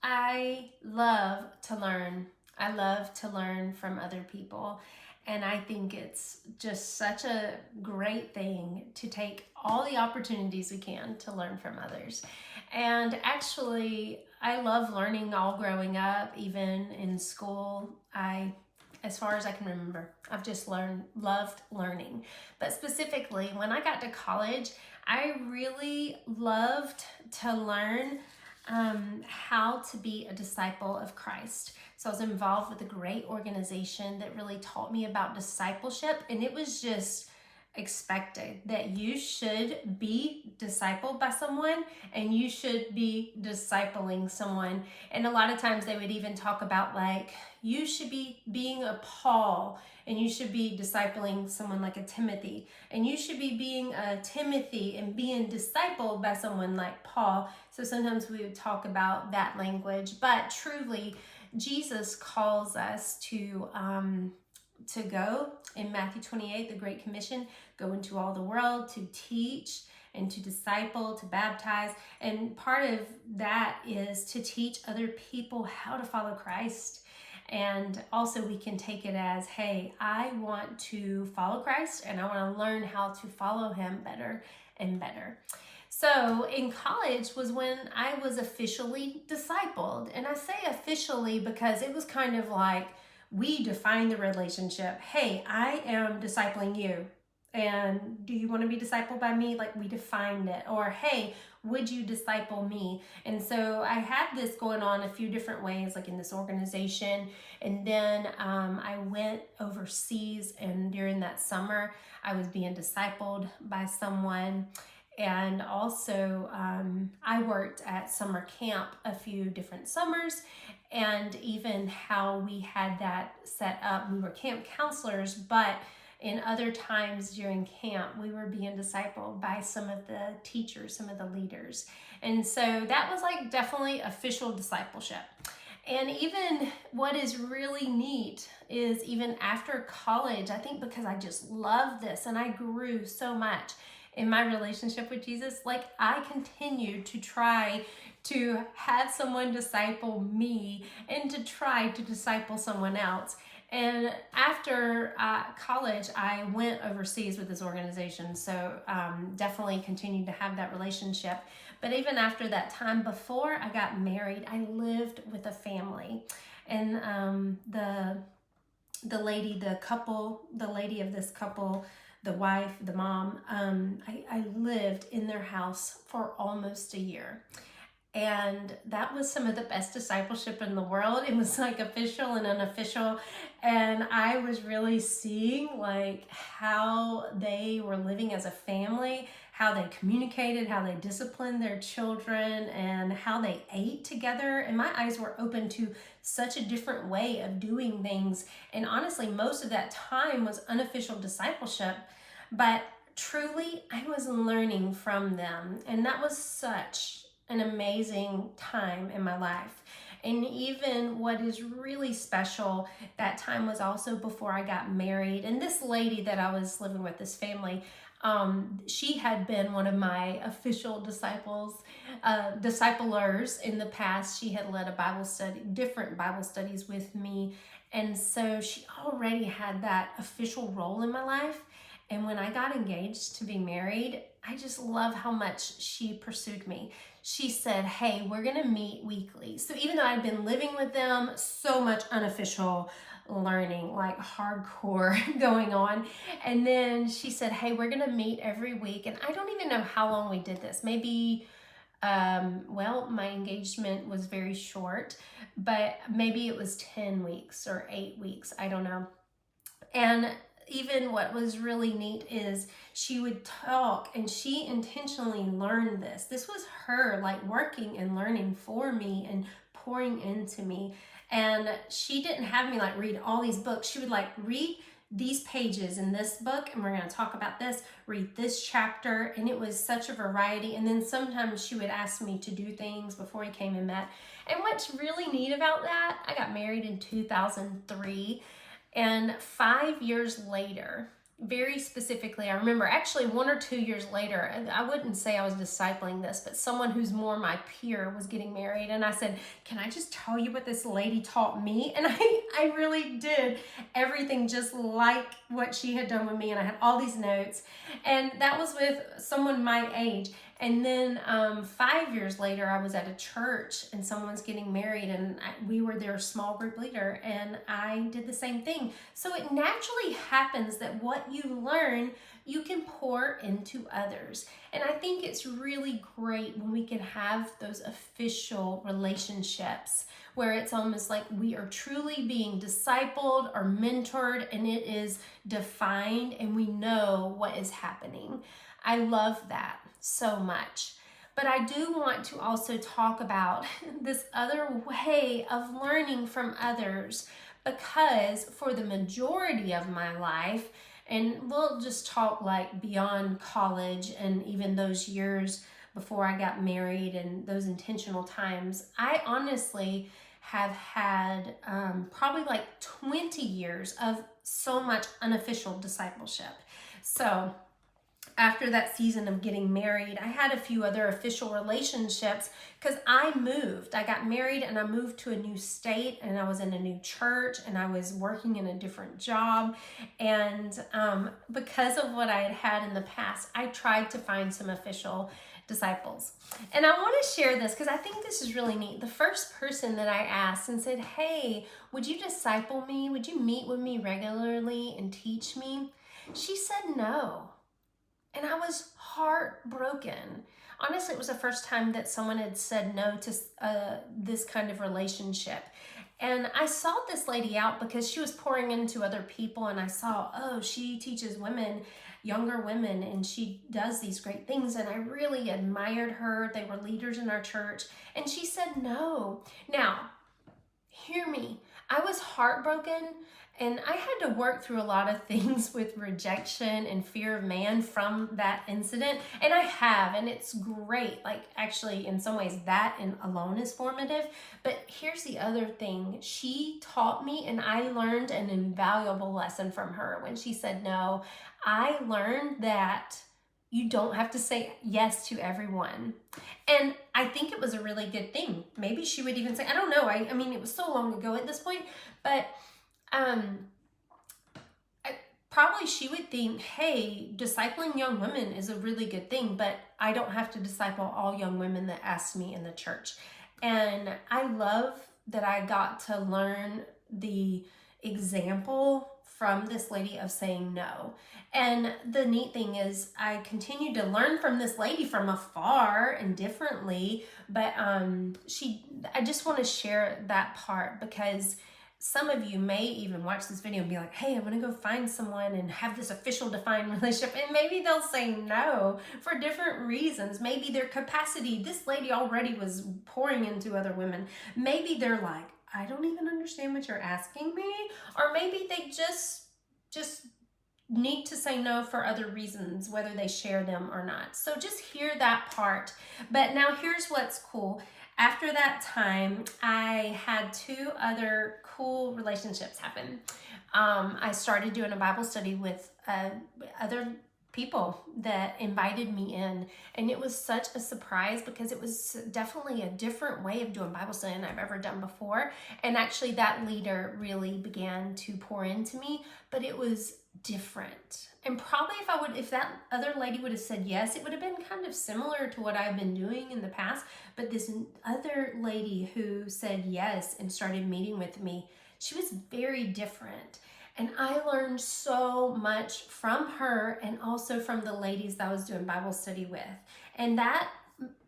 I love to learn. I love to learn from other people. And I think it's just such a great thing to take all the opportunities we can to learn from others. And actually, I love learning all growing up, even in school. As far as I can remember, I've just loved learning. But specifically, when I got to college, I really loved to learn how to be a disciple of Christ. So I was involved with a great organization that really taught me about discipleship, and it was just expected that you should be discipled by someone and you should be discipling someone. And a lot of times they would even talk about like you should be being a Paul and you should be discipling someone like a Timothy, and you should be being a Timothy and being discipled by someone like Paul. So sometimes we would talk about that language, but truly Jesus calls us to go in Matthew 28, the Great Commission, go into all the world to teach and to disciple, to baptize. And part of that is to teach other people how to follow Christ. And also we can take it as, hey, I want to follow Christ and I want to learn how to follow him better and better. So in college was when I was officially discipled. And I say officially because it was kind of like, we define the relationship. Hey, I am discipling you. And do you want to be discipled by me? Like we defined it. Or, hey, would you disciple me? And so I had this going on a few different ways, like in this organization. And then I went overseas, and during that summer, I was being discipled by someone. And also, I worked at summer camp a few different summers, and even how we had that set up, we were camp counselors, but in other times during camp, we were being discipled by some of the teachers, some of the leaders. And so that was like definitely official discipleship. And even what is really neat is even after college, I think because I just love this and I grew so much in my relationship with Jesus, like I continued to try to have someone disciple me and to try to disciple someone else. And after college, I went overseas with this organization, so definitely continued to have that relationship. But even after that time, before I got married, I lived with a family, and the lady of this couple, the wife, the mom, I lived in their house for almost a year. And that was some of the best discipleship in the world. It was like official and unofficial. And I was really seeing like how they were living as a family, how they communicated, how they disciplined their children, and how they ate together. And my eyes were open to such a different way of doing things. And honestly, most of that time was unofficial discipleship. But truly, I was learning from them. And that was such an amazing time in my life. And even what is really special, that time was also before I got married. And this lady that I was living with, this family, she had been one of my official disciplers in the past. She had led a Bible study, different Bible studies with me. And so she already had that official role in my life. And when I got engaged to be married, I just love how much she pursued me. She said, hey, we're going to meet weekly. So even though I'd been living with them, so much unofficial learning, like hardcore going on. And then she said, hey, we're going to meet every week. And I don't even know how long we did this. Maybe, my engagement was very short, but maybe it was 10 weeks or 8 weeks. I don't know. And even what was really neat is she would talk, and she intentionally learned this. This was her like working and learning for me and pouring into me. And she didn't have me like read all these books. She would like read these pages in this book, and we're going to talk about this, read this chapter. And it was such a variety. And then sometimes she would ask me to do things before we came and met. And what's really neat about that, I got married in 2003. And 5 years later, very specifically, I remember actually 1 or 2 years later, I wouldn't say I was discipling this, but someone who's more my peer was getting married. And I said, can I just tell you what this lady taught me? And I really did everything just like what she had done with me. And I had all these notes. And that was with someone my age. And then 5 years later, I was at a church and someone's getting married, and we were their small group leader, and I did the same thing. So it naturally happens that what you learn, you can pour into others. And I think it's really great when we can have those official relationships where it's almost like we are truly being discipled or mentored, and it is defined and we know what is happening. I love that so much. But I do want to also talk about this other way of learning from others, because for the majority of my life, and we'll just talk like beyond college and even those years before I got married and those intentional times, I honestly have had probably like 20 years of so much unofficial discipleship. So after that season of getting married, I had a few other official relationships because I moved. I got married and I moved to a new state, and I was in a new church, and I was working in a different job. And because of what I had had in the past, I tried to find some official disciples. And I want to share this because I think this is really neat. The first person that I asked and said, hey, would you disciple me? Would you meet with me regularly and teach me? She said no. And I was heartbroken. Honestly, it was the first time that someone had said no to this kind of relationship. And I sought this lady out because she was pouring into other people, and I saw, oh, she teaches women, younger women, and she does these great things. And I really admired her. They were leaders in our church. And she said no. Now, hear me. I was heartbroken, and I had to work through a lot of things with rejection and fear of man from that incident. And I have, and it's great. Like, actually, in some ways, that alone is formative. But here's the other thing. She taught me, and I learned an invaluable lesson from her when she said no. I learned that you don't have to say yes to everyone. And I think it was a really good thing. Maybe she would even say, I don't know. I mean, it was so long ago at this point, but probably she would think, hey, discipling young women is a really good thing, but I don't have to disciple all young women that ask me in the church. And I love that I got to learn the example from this lady of saying no. And the neat thing is I continued to learn from this lady from afar and differently, but I just want to share that part because some of you may even watch this video and be like, hey, I'm going to go find someone and have this official defined relationship. And maybe they'll say no for different reasons. Maybe their capacity, this lady already was pouring into other women. Maybe they're like, I don't even understand what you're asking me. Or maybe they just need to say no for other reasons, whether they share them or not. So just hear that part. But now here's what's cool. After that time, I had 2 other cool relationships happen. I started doing a Bible study with other people that invited me in, and it was such a surprise because it was definitely a different way of doing Bible study than I've ever done before. And actually that leader really began to pour into me, but it was different. And probably if that other lady would have said yes, it would have been kind of similar to what I've been doing in the past. But this other lady who said yes and started meeting with me, she was very different. And I learned so much from her and also from the ladies that I was doing Bible study with. And that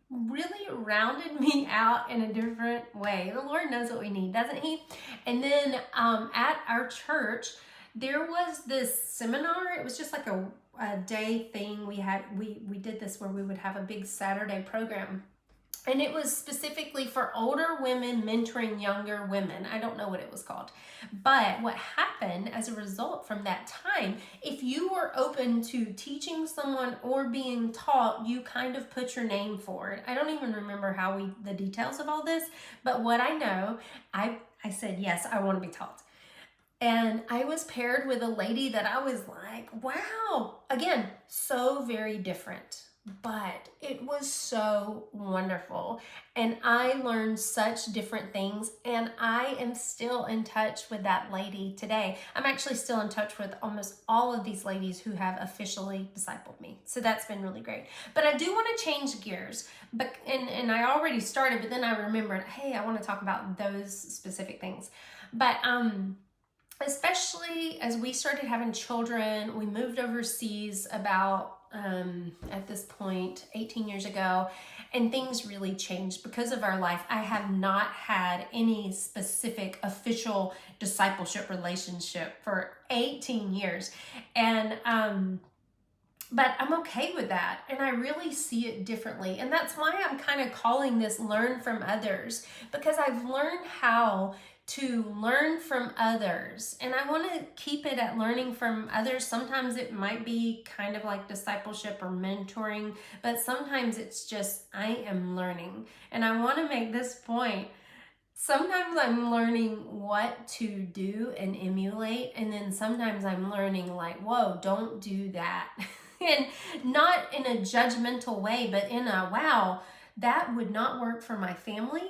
really rounded me out in a different way. The Lord knows what we need, doesn't He? And then at our church, there was this seminar. It was just like a day thing. We did this where we would have a big Saturday program. And it was specifically for older women mentoring younger women. I don't know what it was called. But what happened as a result from that time, if you were open to teaching someone or being taught, you kind of put your name forward. I don't even remember the details of all this. But what I know, I said, yes, I want to be taught. And I was paired with a lady that I was like, wow, again, so very different, but it was so wonderful. And I learned such different things, and I am still in touch with that lady today. I'm actually still in touch with almost all of these ladies who have officially discipled me. So that's been really great. But I do want to change gears, but and I already started, but then I remembered, hey, I want to talk about those specific things. But especially as we started having children, we moved overseas about at this point 18 years ago, and things really changed because of our life. I have not had any specific official discipleship relationship for 18 years, and but I'm okay with that, and I really see it differently. And that's why I'm kind of calling this Learn from Others, because I've learned how to learn from others, and I want to keep it at learning from others. Sometimes it might be kind of like discipleship or mentoring, but sometimes it's just I am learning. And I want to make this point. Sometimes I'm learning what to do and emulate, and then sometimes I'm learning like, whoa, don't do that. And not in a judgmental way, but in a, wow, that would not work for my family.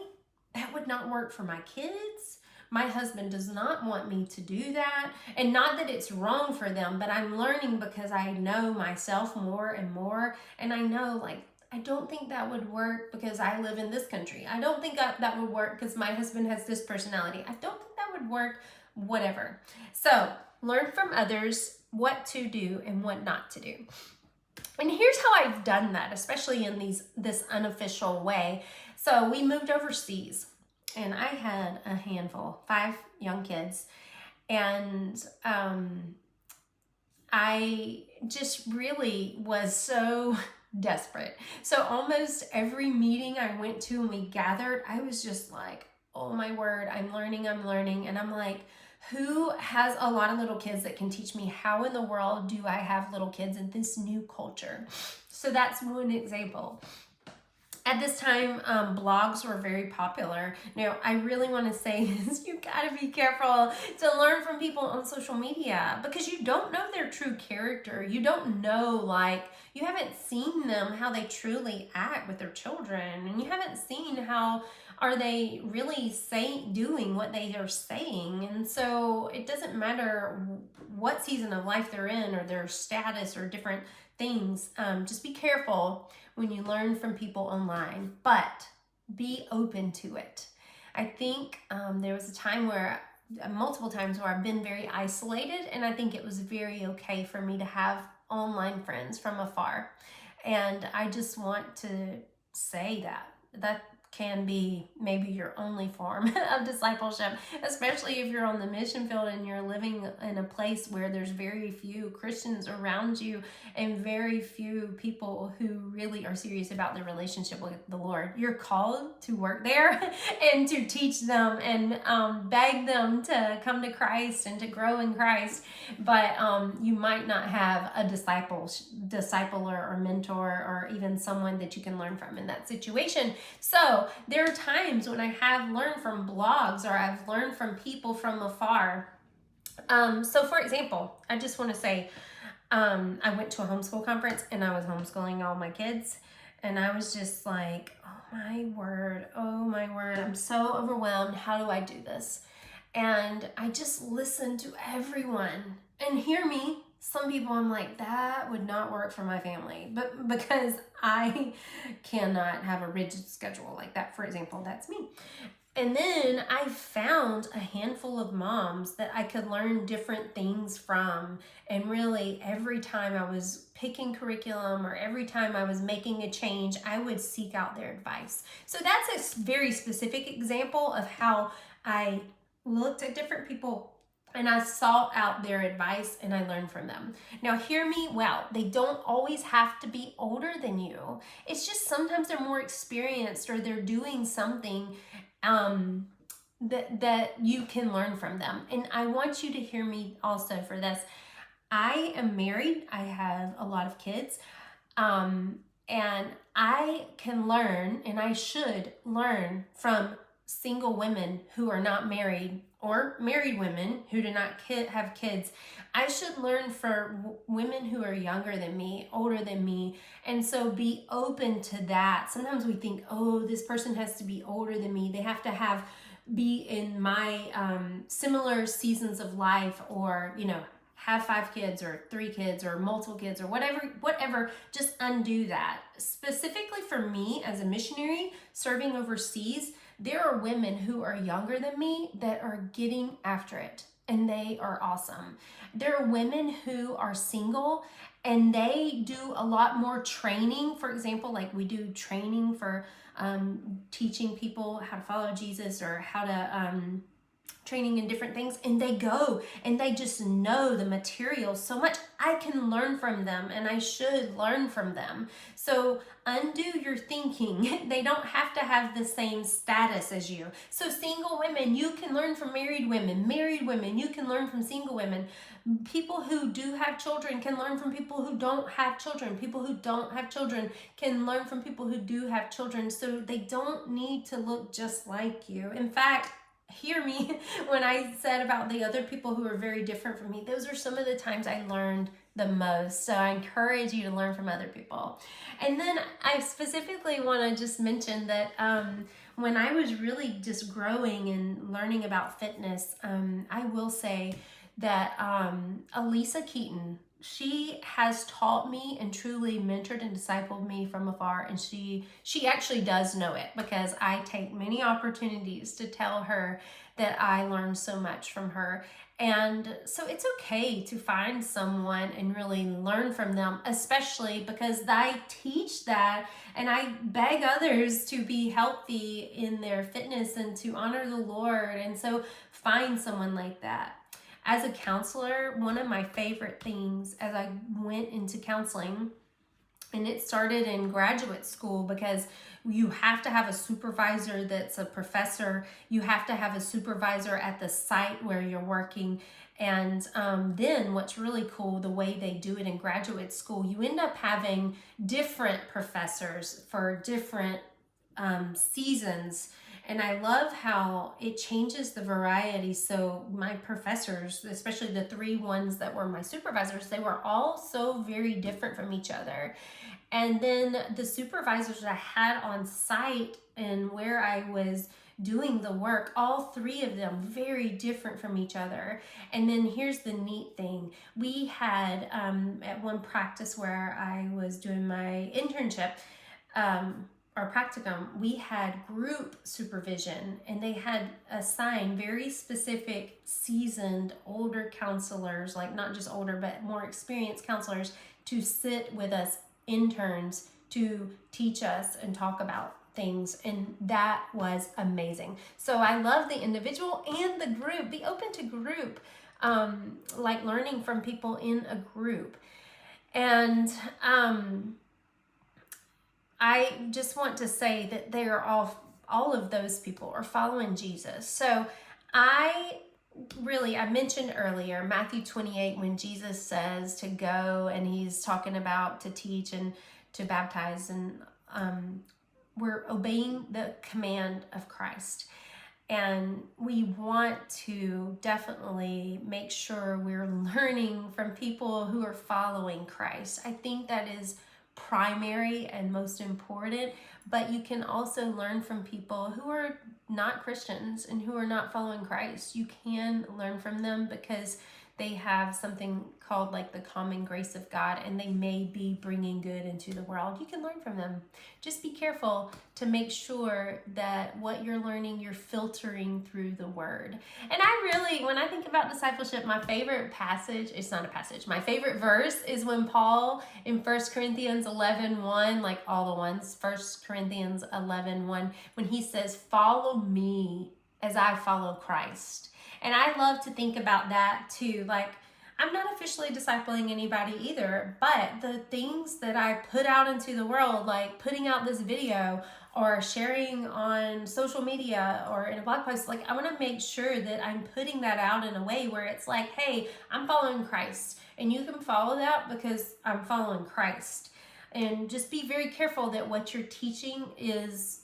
That would not work for my kids. My husband does not want me to do that. And not that it's wrong for them, but I'm learning because I know myself more and more. And I know, like, I don't think that would work because I live in this country. I don't think that would work because my husband has this personality. I don't think that would work, whatever. So learn from others what to do and what not to do. And here's how I've done that, especially in this unofficial way. So we moved overseas, and I had a handful, 5 young kids, and I just really was so desperate. So almost every meeting I went to and we gathered, I was just like, oh my word, I'm learning. And I'm like, who has a lot of little kids that can teach me how in the world do I have little kids in this new culture? So that's one example. At this time, blogs were very popular. Now, I really want to say is you gotta be careful to learn from people on social media, because you don't know their true character. You don't know, like, you haven't seen them, how they truly act with their children, and you haven't seen how are they really doing what they are saying. And so it doesn't matter what season of life they're in or their status or different things. Just be careful when you learn from people online, but be open to it. I think there was a time where, multiple times where I've been very isolated, and I think it was very okay for me to have online friends from afar. And I just want to say that can be maybe your only form of discipleship, especially if you're on the mission field and you're living in a place where there's very few Christians around you and very few people who really are serious about their relationship with the Lord. You're called to work there and to teach them and beg them to come to Christ and to grow in Christ, but you might not have a discipler or mentor or even someone that you can learn from in that situation. So there are times when I have learned from blogs or I've learned from people from afar. So for example, I just want to say, I went to a homeschool conference and I was homeschooling all my kids, and I was just like, oh my word, I'm so overwhelmed. How do I do this? And I just listened to everyone, and hear me. Some people I'm like, that would not work for my family, but because I cannot have a rigid schedule like that, for example, that's me. And then I found a handful of moms that I could learn different things from. And really, every time I was picking curriculum or every time I was making a change, I would seek out their advice. So that's a very specific example of how I looked at different people and I sought out their advice and I learned from them. Now, hear me well. They don't always have to be older than you. It's just sometimes they're more experienced or they're doing something that you can learn from them. And I want you to hear me also for this. I am married. I have a lot of kids. And I can learn, and I should learn from single women who are not married, or married women who do not have kids. I should learn from women who are younger than me, older than me, and so be open to that. Sometimes we think, oh, this person has to be older than me. They have to be in my similar seasons of life, or, have 5 kids or 3 kids or multiple kids or whatever. Just undo that. Specifically for me as a missionary serving overseas, there are women who are younger than me that are getting after it, and they are awesome. There are women who are single and they do a lot more training. For example, like we do training for teaching people how to follow Jesus, or how to training in different things, and they go and they just know the material so much. I can learn from them, and I should learn from them. So undo your thinking. They don't have to have the same status as you. So single women, you can learn from married women. Married women, you can learn from single women. People who do have children can learn from people who don't have children. People who don't have children can learn from people who do have children. So they don't need to look just like you. In fact, hear me when I said about the other people who are very different from me. Those are some of the times I learned the most. So I encourage you to learn from other people. And then I specifically want to just mention that when I was really just growing and learning about fitness, I will say that Elisa Keaton, she has taught me and truly mentored and discipled me from afar, and she actually does know it, because I take many opportunities to tell her that I learned so much from her. And so it's okay to find someone and really learn from them, especially because I teach that and I beg others to be healthy in their fitness and to honor the Lord. And so find someone like that. As a counselor, one of my favorite things as I went into counseling, and it started in graduate school, because you have to have a supervisor that's a professor. You have to have a supervisor at the site where you're working. And then what's really cool, the way they do it in graduate school, you end up having different professors for different seasons. And I love how it changes the variety. So my professors, especially the 3 ones that were my supervisors, they were all so very different from each other. And then the supervisors that I had on site and where I was doing the work, all 3 of them very different from each other. And then here's the neat thing. We had at one practice where I was doing my internship, our practicum, we had group supervision, and they had assigned very specific seasoned older counselors, like not just older but more experienced counselors, to sit with us interns to teach us and talk about things. And that was amazing. So I love the individual and the group. Be open to group, like learning from people in a group. And I just want to say that they are all of those people are following Jesus. So I mentioned earlier Matthew 28, when Jesus says to go, and he's talking about to teach and to baptize, and we're obeying the command of Christ. And we want to definitely make sure we're learning from people who are following Christ. I think that is primary and most important, but you can also learn from people who are not Christians and who are not following Christ. You can learn from them because they have something called like the common grace of God, and they may be bringing good into the world. You can learn from them. Just be careful to make sure that what you're learning, you're filtering through the word. And when I think about discipleship, my favorite passage, it's not a passage, my favorite verse is when Paul in 1 Corinthians 11:1, like all the ones, 1 Corinthians 11:1, when he says, follow me as I follow Christ. And I love to think about that too. Like, I'm not officially discipling anybody either, but the things that I put out into the world, like putting out this video or sharing on social media or in a blog post, like I want to make sure that I'm putting that out in a way where it's like, hey, I'm following Christ, and you can follow that because I'm following Christ. And just be very careful that what you're teaching is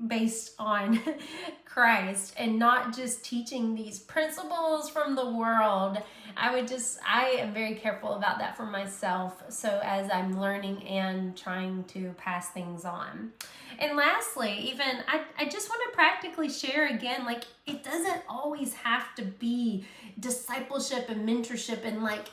based on Christ and not just teaching these principles from the world. I am very careful about that for myself. So as I'm learning and trying to pass things on. And lastly, even I just want to practically share again, like it doesn't always have to be discipleship and mentorship and like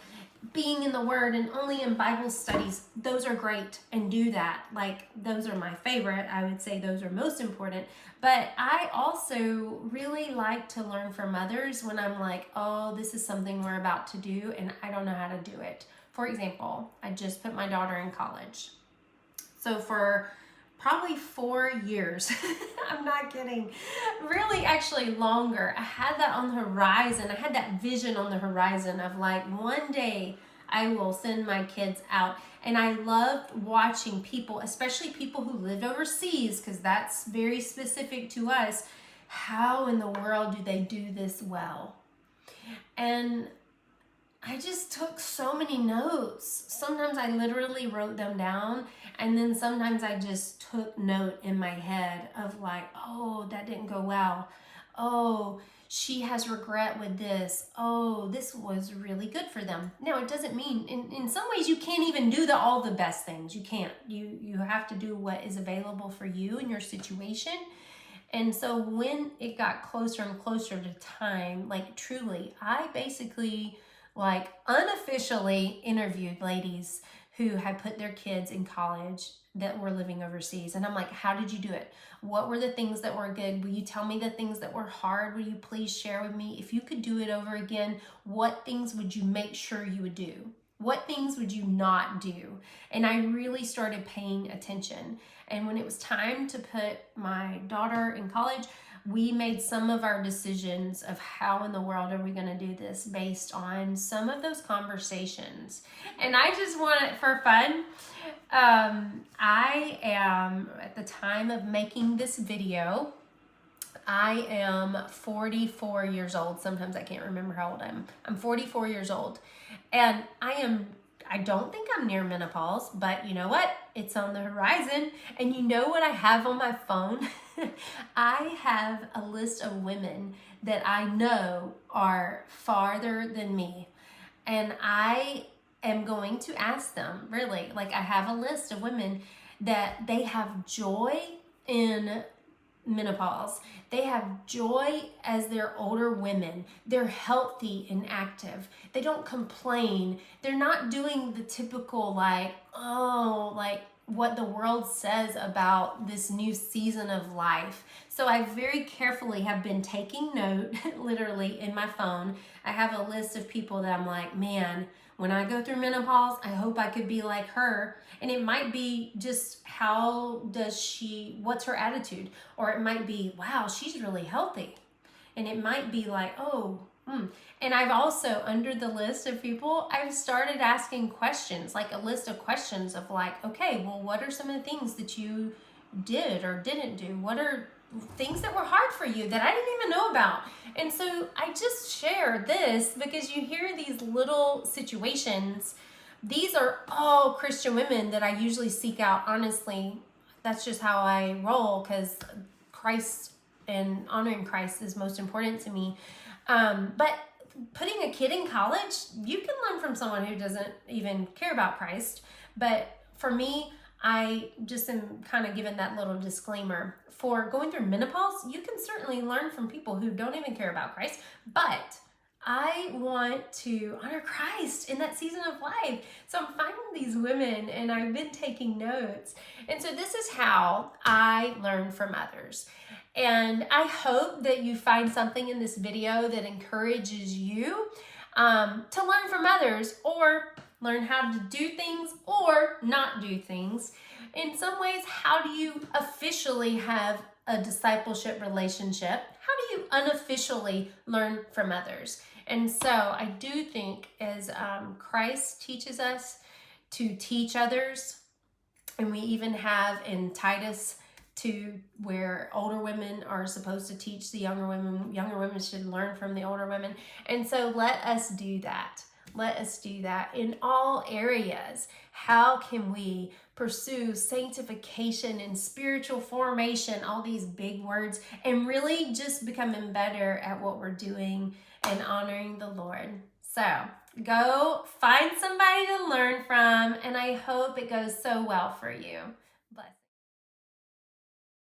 being in the Word and only in Bible studies. Those are great and do that. Like those are my favorite. I would say those are most important. But I also really like to learn from others when I'm like, oh, this is something we're about to do and I don't know how to do it. For example, I just put my daughter in college. So for probably 4 years, I'm not kidding, really actually longer, I had that on the horizon. I had that vision on the horizon of like, one day I will send my kids out. And I loved watching people, especially people who lived overseas, because that's very specific to us. How in the world do they do this well? And I just took so many notes. Sometimes I literally wrote them down, and then sometimes I just took note in my head of like, oh, that didn't go well. Oh, she has regret with this. Oh, this was really good for them. Now, it doesn't mean, in some ways, you can't even do all the best things. You can't. You have to do what is available for you in your situation. And so when it got closer and closer to time, like truly, I basically like unofficially interviewed ladies who had put their kids in college that were living overseas. And I'm like, how did you do it? What were the things that were good? Will you tell me the things that were hard? Will you please share with me? If you could do it over again, what things would you make sure you would do? What things would you not do? And I really started paying attention. And when it was time to put my daughter in college, we made some of our decisions of how in the world are we going to do this based on some of those conversations. And I just want it for fun. I am, at the time of making this video, I am 44 years old. Sometimes I can't remember how old I am. I'm 44 years old. And I don't think I'm near menopause, but you know what? It's on the horizon. And you know what I have on my phone? I have a list of women that I know are farther than me. And I am going to ask them, really, like I have a list of women that they have joy in menopause. They have joy as they're older women. They're healthy and active. They don't complain. They're not doing the typical like what the world says about this new season of life. So I very carefully have been taking note, literally in my phone. I have a list of people that I'm like, man, when I go through menopause, I hope I could be like her. And it might be just what's her attitude? Or it might be, wow, she's really healthy. And it might be like, And I've also, under the list of people, I've started asking questions, like a list of questions of like, okay, well, what are some of the things that you did or didn't do? What are things that were hard for you that I didn't even know about? And so I just share this because you hear these little situations. These are all Christian women that I usually seek out. Honestly, that's just how I roll, because Christ and honoring Christ is most important to me. But putting a kid in college, you can learn from someone who doesn't even care about Christ. But for me, I just am kind of given that little disclaimer. For going through menopause, you can certainly learn from people who don't even care about Christ, but I want to honor Christ in that season of life. So I'm finding these women and I've been taking notes. And so this is how I learn from others. And I hope that you find something in this video that encourages you to learn from others, or learn how to do things or not do things. In some ways, how do you officially have a discipleship relationship? How do you unofficially learn from others? And so I do think as Christ teaches us to teach others, and we even have in Titus where older women are supposed to teach the younger women should learn from the older women. And so let us do that. Let us do that in all areas. How can we pursue sanctification and spiritual formation, all these big words, and really just becoming better at what we're doing and honoring the Lord. So go find somebody to learn from, and I hope it goes so well for you.